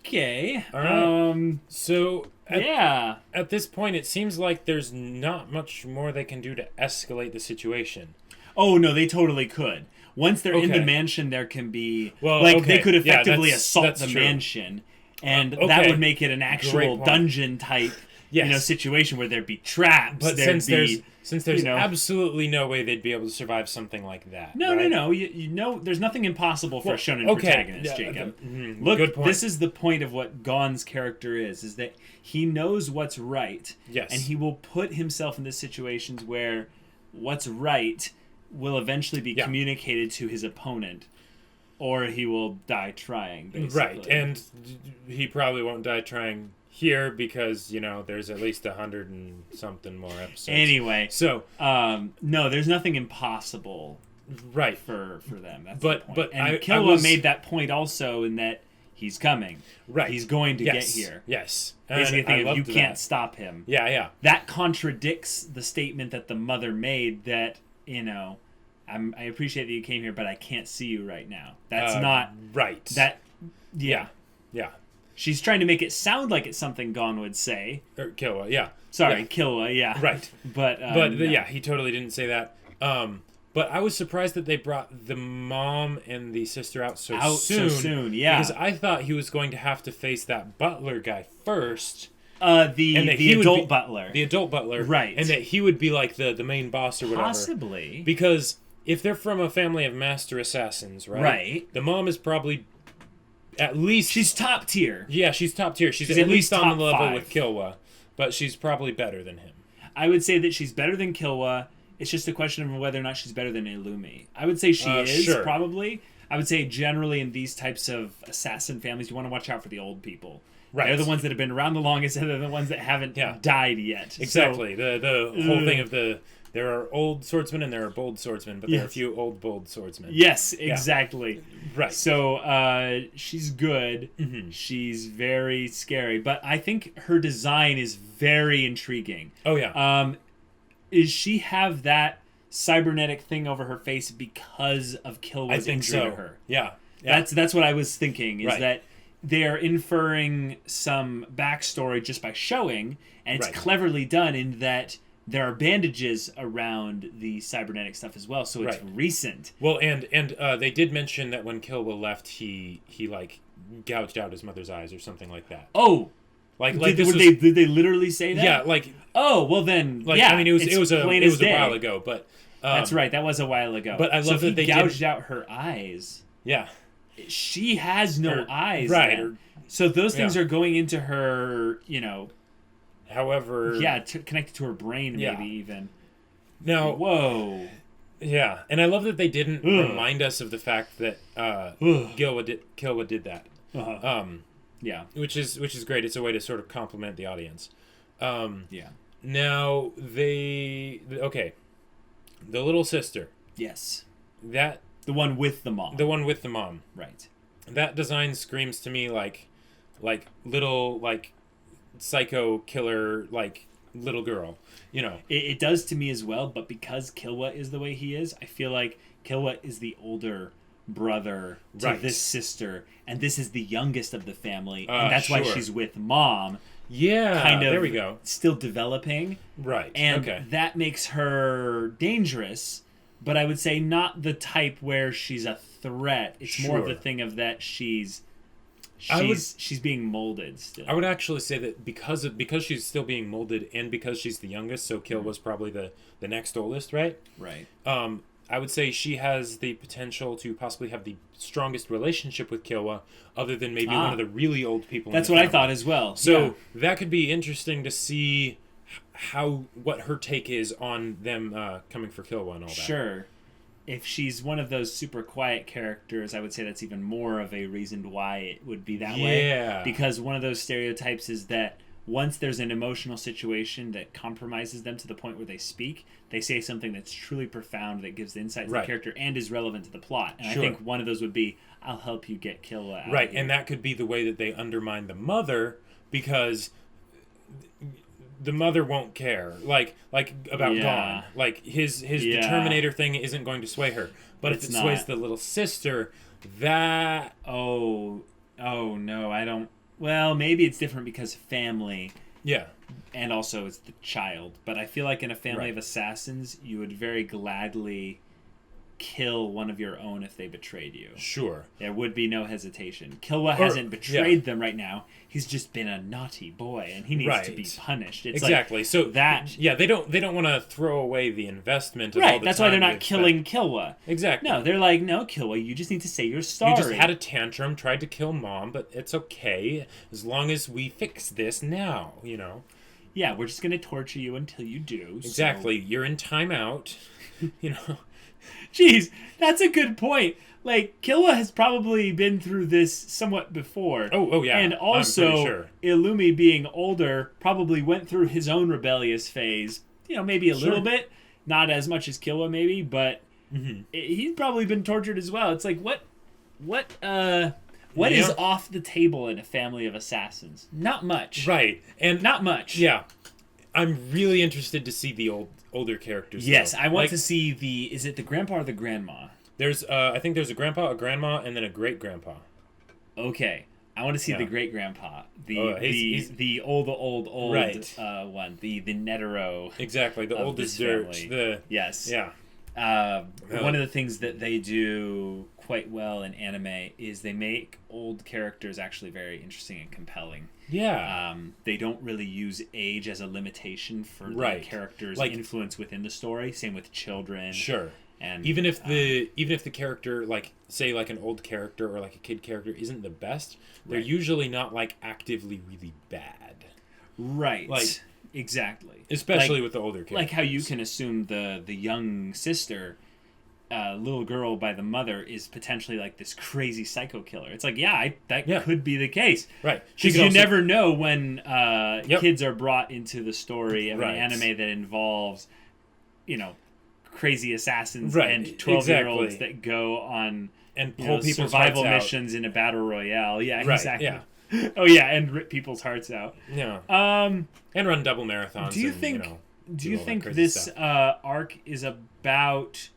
Okay. All right. So Yeah. at this point, it seems like there's not much more they can do to escalate the situation. Oh no, they totally could. Once they're in the Okay. mansion, there can be Well, like okay. they could Yeah, effectively that's assault the true. mansion, and Okay. that would make it an Great actual point. dungeon type, Yes. situation where there'd be traps. But there'd since there's you know- absolutely no way they'd be able to survive something like that. No, right? no. You know, there's nothing impossible for a shonen okay. protagonist, Yeah, Jacob. Look, Look, this is the point of what Gon's character is that he knows what's right. Yes. And he will put himself in the situations where what's right will eventually be communicated to his opponent, or he will die trying, basically. Right, and he probably won't die trying here because, there's at least 100 and something more episodes. Anyway, So, no, there's nothing impossible right. for them. That's But- the point. but and I Killua was- made that point also in that he's coming. Right. He's going to get Yes. here. Yes. Basically, And I I think if you loved can't that. stop him. Yeah. That contradicts the statement that the mother made that, I appreciate that you came here, but I can't see you right now. That's not... Right. That... Yeah. Yeah. She's trying to make it sound like it's something Gon would say. Or Killua, yeah. Sorry, Yeah. Killua, yeah. Right. But But, no. yeah, he totally didn't say that. But I was surprised that they brought the mom and the sister out so soon. Yeah. Because I thought he was going to have to face that butler guy first. The adult butler. The adult butler. Right. And that he would be like the main boss or whatever. Possibly. Because if they're from a family of master assassins, right? Right. The mom is probably at least... She's top tier. Yeah, she's top tier. She's She's at at least least on the top level 5. with Killua. But she's probably better than him. I would say that she's better than Killua. It's just a question of whether or not she's better than Illumi. I would say she is, sure. probably. I would say generally in these types of assassin families, you want to watch out for the old people. Right. They're the ones that have been around the longest, and they're the ones that haven't died yet. Exactly. The whole thing of there are old swordsmen and there are bold swordsmen, but there are a Yes. few old bold swordsmen. Yes, exactly. Right. So she's good. Mm-hmm. She's very scary, but I think her design is very intriguing. Oh yeah. Is she have that cybernetic thing over her face because of Killua's injury to her? Yeah. That's what I was thinking, is Right. that they're inferring some backstory just by showing, and it's Right. cleverly done in that there are bandages around the cybernetic stuff as well, so it's Right. recent. Well, and they did mention that when Killua left, he like gouged out his mother's eyes or something like that. Oh, Like did this was, they literally say that? yeah, like Oh, well then, I mean, it was plain a as day. while ago, but That's right. That was a while ago. But I so love if that he they gouged did- out her eyes. yeah, She has no eyes, right. then. So those things Yeah. are going into her, However, connected to her brain, Yeah. maybe even. now Whoa. yeah, and I love that they didn't remind us of the fact that Killua did that. Uh-huh. Yeah. Which is great. It's a way to sort of compliment the audience. Yeah. Now the little sister, Yes. that The one with the mom. the one with the mom, Right. that design screams to me like little like psycho killer like little girl, It does to me as well, but because Killua is the way he is, I feel like Killua is the older brother to Right. this sister, and this is the youngest of the family, and that's why sure. she's with mom. Yeah, Kind of there we go. still developing, Right. and okay. that makes her dangerous, but I would say not the type where she's a threat. It's more of Sure. the thing of that she's being molded still. I would actually say that because she's still being molded and because she's the youngest, so Kill was probably the next oldest, right? Right. I would say she has the potential to possibly have the strongest relationship with Killua, other than maybe one of the really old people. That's in the what I family. thought as well. So Yeah. that could be interesting to see what her take is on them coming for Killua and all that. Sure. If she's one of those super quiet characters, I would say that's even more of a reason why it would be that way. Yeah. Because one of those stereotypes is that once there's an emotional situation that compromises them to the point where they speak, they say something that's truly profound that gives insight to Right. the character and is relevant to the plot. And Sure. I think one of those would be, I'll help you get Killua out Right, of here. and that could be the way that they undermine the mother, because the mother won't care, like about Yeah. Gon. Like his Yeah. Determinator thing isn't going to sway her, but if It's it sways not. the little sister, that Oh no, I don't Well, maybe it's different because family. Yeah. And also it's the child. But I feel like in a family Right. of assassins, you would very gladly kill one of your own if they betrayed you. Sure. There would be no hesitation. Killua hasn't betrayed them right now. He's just been a naughty boy, and he needs to be punished. It's exactly. So that. Yeah, they don't want to throw away the investment. Of Right. all the That's time why they're not they've killing spent. Killua. Exactly. No, they're like, no, Killua, you just need to say you're sorry. You just had a tantrum, tried to kill mom, but it's okay as long as we fix this now. Yeah, we're just gonna torture you until you do. Exactly. You're in timeout. Jeez, that's a good point. Like, Killua has probably been through this somewhat before. Oh yeah. And also, I'm pretty sure. Illumi, being older, probably went through his own rebellious phase. Maybe a little bit. Not as much as Killua, maybe, but he's probably been tortured as well. It's like, what is off the table in a family of assassins? Not much. Right. And not much. Yeah. I'm really interested to see the older characters. Yes, though. I want to see is it the grandpa or the grandma? There's I think there's a grandpa, a grandma, and then a great grandpa. Okay. I want to see the great grandpa. He's the old right. One. The Netero. Exactly, the oldest dirt. Yes. Yeah. One of the things that they do quite well in anime is they make old characters actually very interesting and compelling. Yeah. They don't really use age as a limitation for the character's influence within the story. Same with children. Sure. And even if the character, like, say, like an old character or like a kid character isn't the best, they're usually not like actively really bad. Right. Like, exactly. Especially with the older characters. Like how you can assume the young sister, little girl by the mother, is potentially like this crazy psycho killer. It's like, that could be the case. Right. Because you never know when kids are brought into the story of an anime that involves, crazy assassins and 12-year-olds that go on and pull people's survival missions in a battle royale. Yeah, exactly. Yeah. Oh yeah, and rip people's hearts out. Yeah. And run double marathons. Do you think this arc is about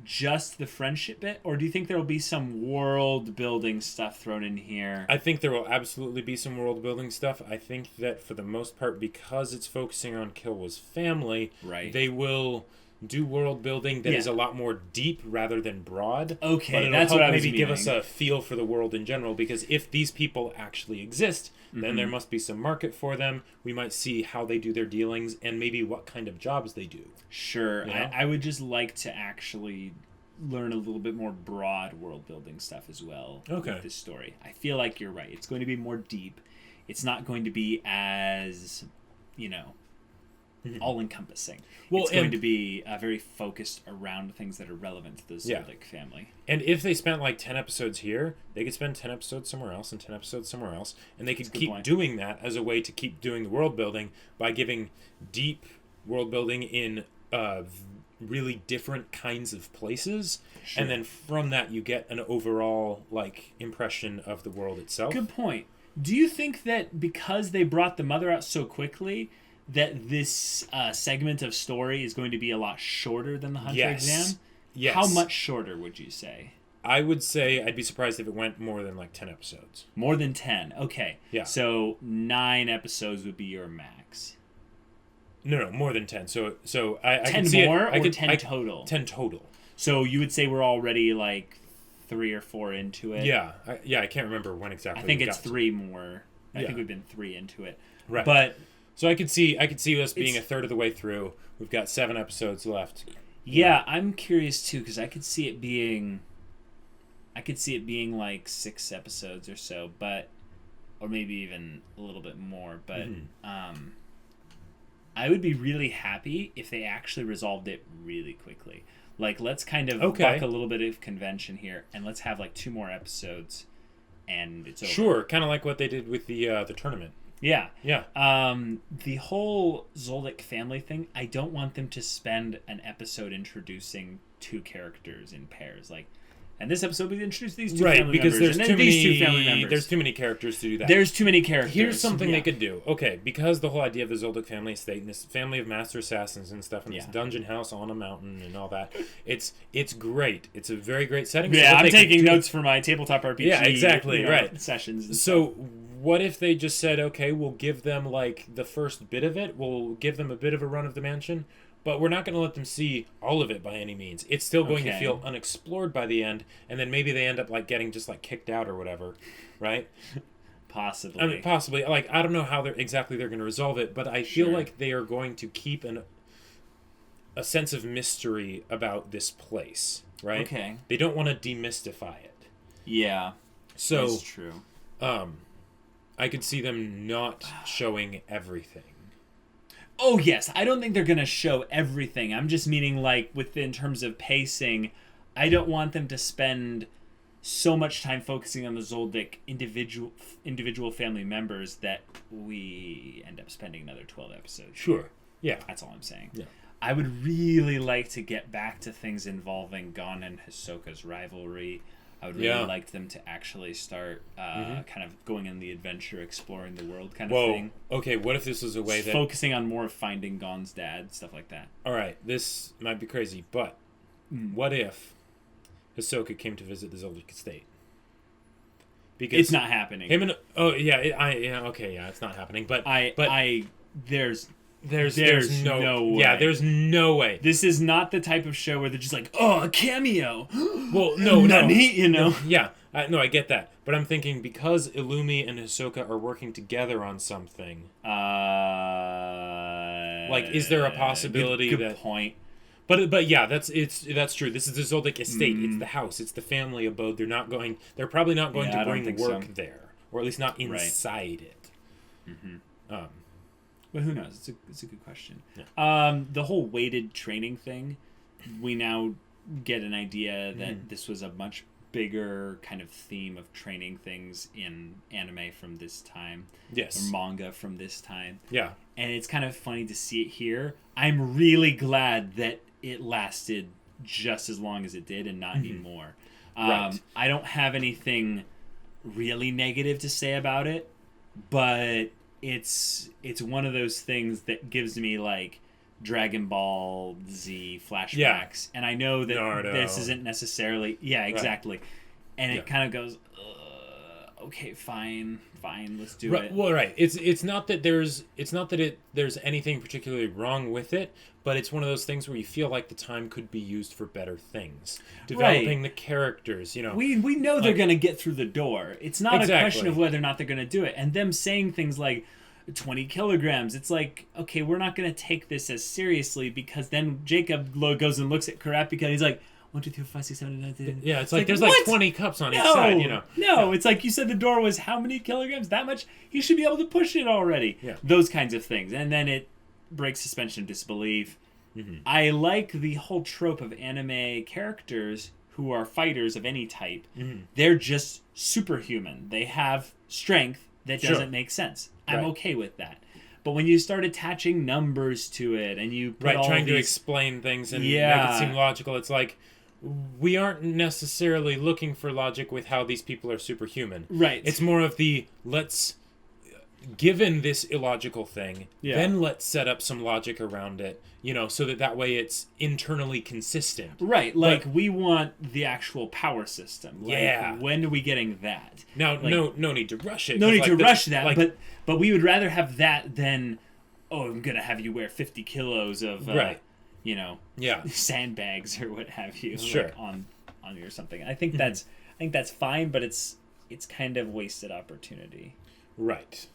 just the friendship bit, or do you think there will be some world building stuff thrown in here? I think there will absolutely be some world building stuff. I think that for the most part, because it's focusing on Killua's family, they will do world building that is a lot more deep rather than broad. Okay, but it'll that's help what I was maybe meaning. give us a feel for the world in general, because if these people actually exist, then there must be some market for them. We might see how they do their dealings and maybe what kind of jobs they do. Sure. I would just like to actually learn a little bit more broad world building stuff as well with this story. I feel like you're right. It's going to be more deep. It's not going to be as, all-encompassing. Well, it's going to be very focused around things that are relevant to the Zoldyck family. And if they spent like 10 episodes here, they could spend 10 episodes somewhere else and 10 episodes somewhere else, and they could keep doing that as a way to keep doing the world building by giving deep world building in really different kinds of places, and then from that you get an overall impression of the world itself. Good point. Do you think that because they brought the mother out so quickly that this segment of story is going to be a lot shorter than the Hunter exam? Yes. How much shorter would you say? I would say I'd be surprised if it went more than 10 episodes. More than 10. Okay. Yeah. So 9 episodes would be your max. No, more than 10. So I 10 could see more it. or 10 total? 10 total. So you would say we're already 3 or 4 into it? Yeah. I can't remember when exactly. I think it's 3 more. I think we've been 3 into it. Right. But so I could see us being a third of the way through. We've got 7 episodes left. Yeah, I'm curious too, because I could see it being 6 episodes or so, or maybe even a little bit more. But I would be really happy if they actually resolved it really quickly. Let's kind of buck a little bit of convention here, and let's have 2 more episodes, and it's over. Sure, kind of like what they did with the tournament. Yeah. Yeah. The whole Zoldyck family thing, I don't want them to spend an episode introducing 2 characters in pairs. And this episode we introduce these 2 family because members. There's too many characters to do that. There's too many characters. Here's something they could do. Okay, because the whole idea of the Zoldyck family estate and this family of master assassins and stuff and this dungeon house on a mountain and all that, it's great. It's a very great setting. Yeah, I'm taking notes for my tabletop RPG. Yeah, exactly, right. Sessions. So what if they just said, okay, we'll give them like the first bit of it, we'll give them a bit of a run of the mansion, but we're not going to let them see all of it by any means. It's still going to feel unexplored by the end, and then maybe they end up like getting just like kicked out or whatever, right? Possibly. I mean, possibly. Like, I don't know how they're going to resolve it, but I feel like they are going to keep a sense of mystery about this place, right? Okay. They don't want to demystify it. Yeah. So that's true. I could see them not showing everything. Oh, yes. I don't think they're going to show everything. I'm just meaning, like, in terms of pacing, I don't want them to spend so much time focusing on the Zoldyck individual family members that we end up spending another 12 episodes. Sure. Yeah. That's all I'm saying. Yeah. I would really like to get back to things involving Gon and Hisoka's rivalry. I would really like them to actually start kind of going on the adventure, exploring the world kind of thing. Okay, what if this was a way that... Focusing on more of finding Gon's dad, stuff like that. All right, this might be crazy, but what if Hisoka came to visit the Zoldyck estate? Because it's not happening. It's not happening. But there's no way. Yeah, there's no way. This is not the type of show where they're just like, oh, a cameo. Well, no. You know? Yeah, I get that. But I'm thinking because Illumi and Hisoka are working together on something. Like, is there a possibility good point. But yeah, that's true. This is the Zoldyck estate. It's the house. It's the family abode. They're probably not going to bring work there, or at least not inside it. Mm-hmm. Well, who knows? It's a good question. Yeah. The whole weighted training thing, we now get an idea that this was a much bigger kind of theme of training things in anime from this time. Yes. Or manga from this time. Yeah. And it's kind of funny to see it here. I'm really glad that it lasted just as long as it did and not anymore. Right. I don't have anything really negative to say about it, but it's one of those things that gives me like Dragon Ball Z flashbacks, and I know that Naruto. This isn't necessarily exactly, and it kind of goes, okay, fine, let's do it. Well, right. It's not that there's anything particularly wrong with it, but it's one of those things where you feel like the time could be used for better things, developing the characters. You know, we know they're gonna get through the door. It's not a question of whether or not they're gonna do it, and them saying things like 20 kilograms. It's like, okay, we're not going to take this as seriously, because then Jacob goes and looks at Kurapika and he's like, 1, 2, 3, 4, 5, 6, 7, 8, 9, 10. Yeah, it's like there's like 20 cups on each side, you know. No, it's like you said the door was how many kilograms? That much? He should be able to push it already. Yeah. Those kinds of things. And then it breaks suspension of disbelief. Mm-hmm. I like the whole trope of anime characters who are fighters of any type. Mm-hmm. They're just superhuman. They have strength that doesn't make sense. I'm okay with that. But when you start attaching numbers to it and you put trying to explain things and make it seem logical, it's like we aren't necessarily looking for logic with how these people are superhuman. Right. It's more of the given this illogical thing, then let's set up some logic around it, you know, so that way it's internally consistent. Right, like we want the actual power system. Like, when are we getting that? Now, like, no need to rush it. No need to rush that, but we would rather have that than, I'm going to have you wear 50 kilos of, you know, sandbags or what have you, like, on you or something. I think that's fine, but it's kind of wasted opportunity. Right.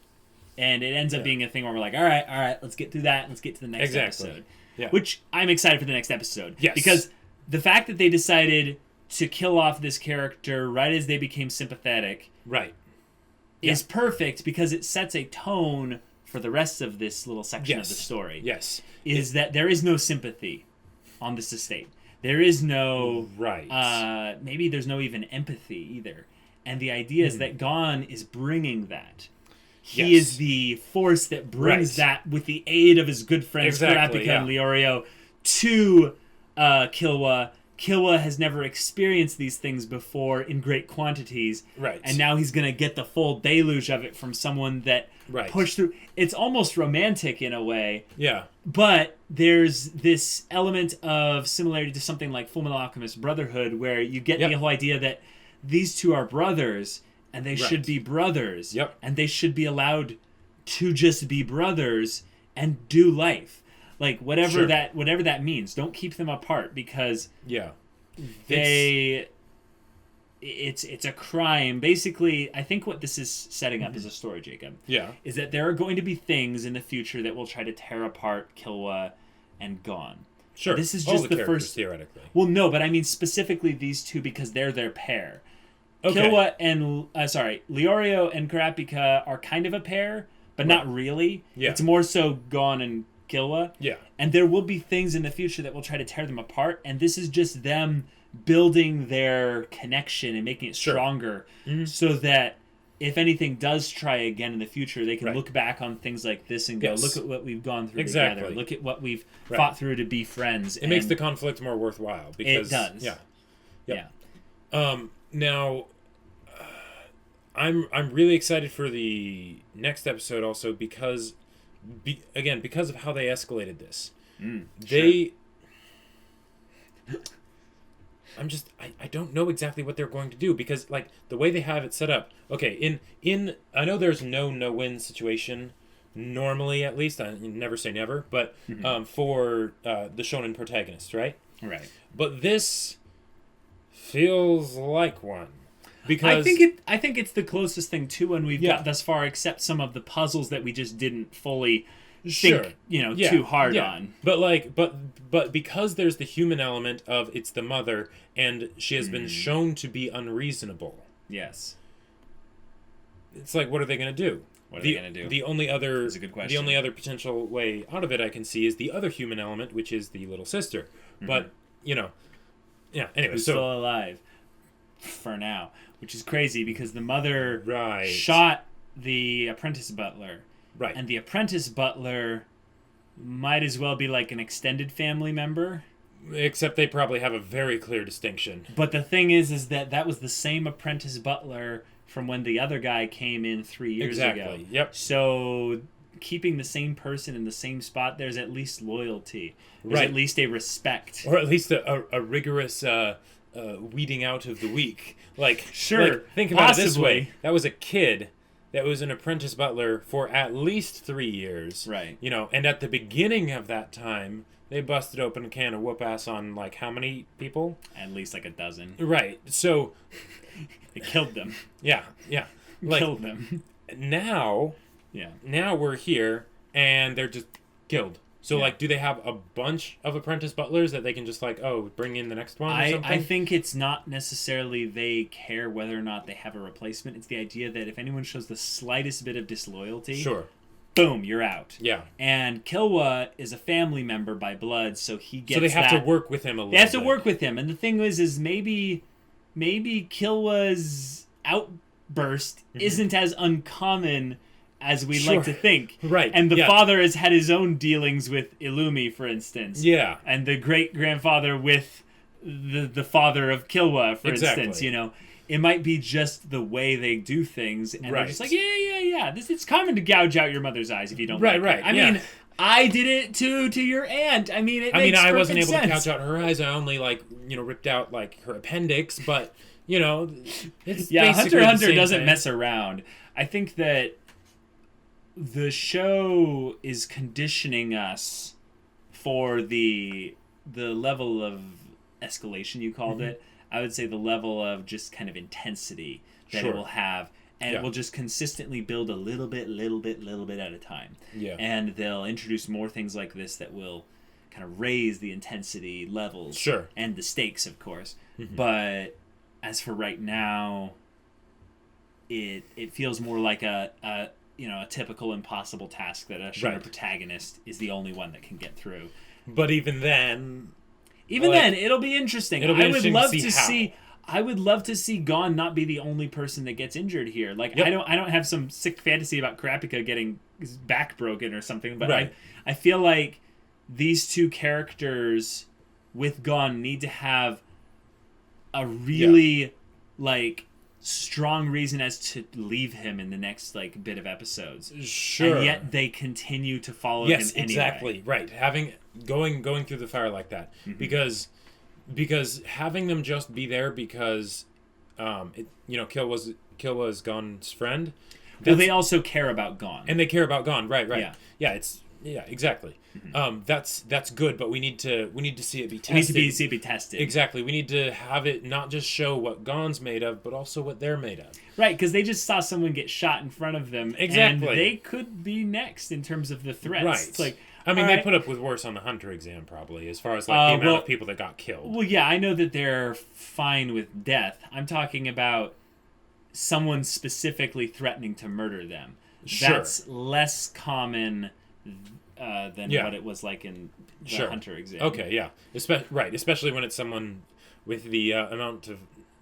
And it ends up being a thing where we're like, all right, let's get through that. Let's get to the next episode. Yeah. Which I'm excited for the next episode. Yes. Because the fact that they decided to kill off this character right as they became sympathetic is perfect, because it sets a tone for the rest of this little section of the story. Yes. That there is no sympathy on this estate. There is no... maybe there's no even empathy either. And the idea is that Gon is bringing that. He is the force that brings that, with the aid of his good friends Kurapika and Leorio, to Killua. Killua has never experienced these things before in great quantities. Right. And now he's going to get the full deluge of it from someone that pushed through. It's almost romantic in a way. Yeah. But there's this element of similarity to something like Fullmetal Alchemist Brotherhood, where you get the whole idea that these two are brothers, and they should be brothers. Yep. And they should be allowed to just be brothers and do life. Like whatever that means. Don't keep them apart because it's a crime. Basically, I think what this is setting up is a story, Jacob. Yeah. Is that there are going to be things in the future that will try to tear apart Killua and Gon. Sure. This is just the first theoretically. Well, no, but I mean specifically these two because they're their pair. Okay. Killua and Leorio and Kurapika are kind of a pair, but not really. Yeah. It's more so Gon and Killua. Yeah. And there will be things in the future that will try to tear them apart, and this is just them building their connection and making it stronger so that if anything does try again in the future, they can look back on things like this and go, look at what we've gone through together. Look at what we've fought through to be friends. It makes the conflict more worthwhile. Because, it does. Yeah. Yeah. Now, I'm really excited for the next episode also because, because of how they escalated this. I don't know exactly what they're going to do because like the way they have it set up. Okay, in I know there's no-win situation normally, at least. I never say never, but for the shonen protagonist, right? Right. But this feels like one. Because I think it's the closest thing to one we've got thus far, except some of the puzzles that we just didn't fully think, too hard on. But because there's the human element of it's the mother and she has been shown to be unreasonable. Yes. It's like, what are they going to do? What are they going to do? The only other That's a good question. The only other potential way out of it I can see is the other human element, which is the little sister. But, anyway, who's still alive for now, which is crazy because the mother shot the apprentice butler. Right. And the apprentice butler might as well be like an extended family member. Except they probably have a very clear distinction. But the thing is that was the same apprentice butler from when the other guy came in 3 years ago. Yep. So keeping the same person in the same spot, there's at least loyalty. There's at least a respect. Or at least a rigorous weeding out of the weak. Like, sure, think about it this way. That was a kid that was an apprentice butler for at least 3 years. Right. And at the beginning of that time, they busted open a can of whoop ass on, like, how many people? At least, like, a dozen. Right. So... It killed them. Yeah. Like, killed them. Now we're here, and they're just killed. So, like, do they have a bunch of apprentice butlers that they can just, like, bring in the next one or something? I think it's not necessarily they care whether or not they have a replacement. It's the idea that if anyone shows the slightest bit of disloyalty, boom, you're out. Yeah. And Killua is a family member by blood, so he gets So they have to work with him a little bit. They have to work with him. And the thing is maybe Killua's outburst isn't as uncommon as we'd like to think. Right. And the father has had his own dealings with Illumi, for instance. Yeah. And the great-grandfather with the father of Killua, for instance, It might be just the way they do things, and they're just like, yeah. It's common to gouge out your mother's eyes if you don't like it. I mean, I did it to your aunt. I mean, I wasn't able to gouge out her eyes. I only, ripped out, her appendix, but, it's HunterxHunter doesn't mess around. I think that the show is conditioning us for the level of escalation you called it. I would say the level of just kind of intensity that it will have, and it will just consistently build a little bit at a time. Yeah. And they'll introduce more things like this that will kind of raise the intensity levels. Sure. And the stakes, of course. But as for right now, it feels more like a typical impossible task that a shonen protagonist is the only one that can get through. But even then, it'll be interesting. I would love to see Gon not be the only person that gets injured here. Like I don't have some sick fantasy about Kurapika getting his back broken or something, but I feel like these two characters with Gon need to have a really strong reason as to leave him in the next bit of episodes. Sure. And yet they continue to follow him anyway. Yes, exactly. Right. Going through the fire like that. Because having them just be there because Killua Killua's Gon's friend. Well, they also care about Gon. And they care about Gon, right. Yeah, exactly. Mm-hmm. That's good, but we need to see it be tested. It needs to be tested. Exactly. We need to have it not just show what Gon's made of, but also what they're made of. Right, because they just saw someone get shot in front of them. Exactly. And they could be next in terms of the threats. Right. It's like, I mean, they put up with worse on the Hunter exam, probably, as far as like the amount of people that got killed. Well, yeah, I know that they're fine with death. I'm talking about someone specifically threatening to murder them. Sure. That's less common than what it was like in the Hunter exam. Okay, yeah. Especially when it's someone with the amount of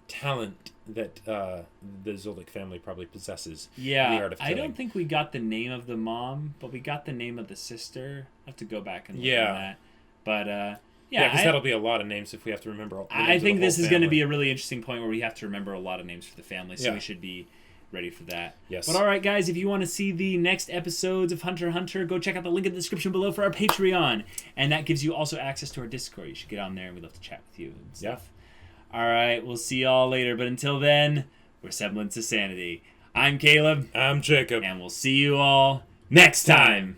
talent that the Zoldyck family probably possesses. Yeah, in the art of killing. I don't think we got the name of the mom, but we got the name of the sister. I have to go back and look at that. But because that'll be a lot of names if we have to remember all the names I think this is going to be a really interesting point where we have to remember a lot of names for the family, so we should be ready for that. Yes. But all right, guys, if you want to see the next episodes of Hunter x Hunter, go check out the link in the description below for our Patreon. And that gives you also access to our Discord. You should get on there, and we'd love to chat with you and stuff. Yeah. All right, we'll see y'all later. But until then, we're Semblance of Sanity. I'm Caleb. I'm Jacob. And we'll see you all next time.